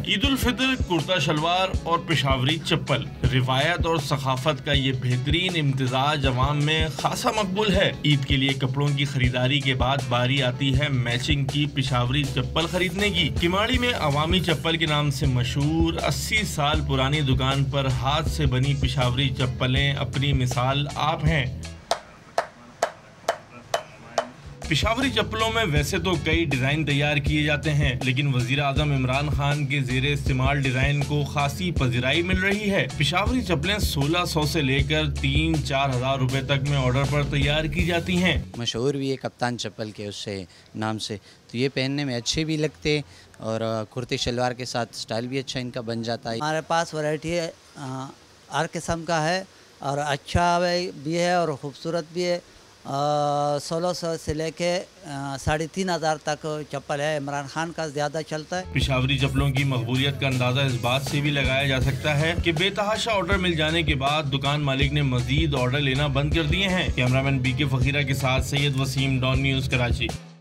ईद उल फितर, कुर्ता शलवार और पेशावरी चप्पल, रिवायत और सखाफत का ये बेहतरीन इम्तिजाज अवाम में खासा मकबूल है। ईद के लिए कपड़ों की खरीदारी के बाद बारी आती है मैचिंग की पेशावरी चप्पल खरीदने की। किमाड़ी में अवामी चप्पल के नाम से मशहूर 80 साल पुरानी दुकान पर हाथ से बनी पेशावरी चप्पलें अपनी मिसाल आप हैं। पेशावरी चप्पलों में वैसे तो कई डिज़ाइन तैयार किए जाते हैं, लेकिन वज़ीर आज़म इमरान खान के ज़ेरे इस्तेमाल डिज़ाइन को खासी पज़िराई मिल रही है। पेशावरी चप्पलें 1600 से लेकर 3-4 हज़ार रुपए तक में ऑर्डर पर तैयार की जाती हैं। मशहूर भी है कप्तान चप्पल के उससे नाम से, तो ये पहनने में अच्छे भी लगते और कुर्ते शलवार के साथ स्टाइल भी अच्छा इनका बन जाता है। हमारे पास वैरायटी है, हर किस्म का है और अच्छा भी है और ख़ूबसूरत भी है। 1600 से लेके 3500 तक चप्पल है। इमरान खान का ज़्यादा चलता है। पेशावरी चप्पलों की मकबूलियत का अंदाज़ा इस बात से भी लगाया जा सकता है कि बेतहाशा ऑर्डर मिल जाने के बाद दुकान मालिक ने मजीद ऑर्डर लेना बंद कर दिए हैं। कैमरामैन BK फ़कीरा के साथ सैयद वसीम, डॉन न्यूज़, कराची।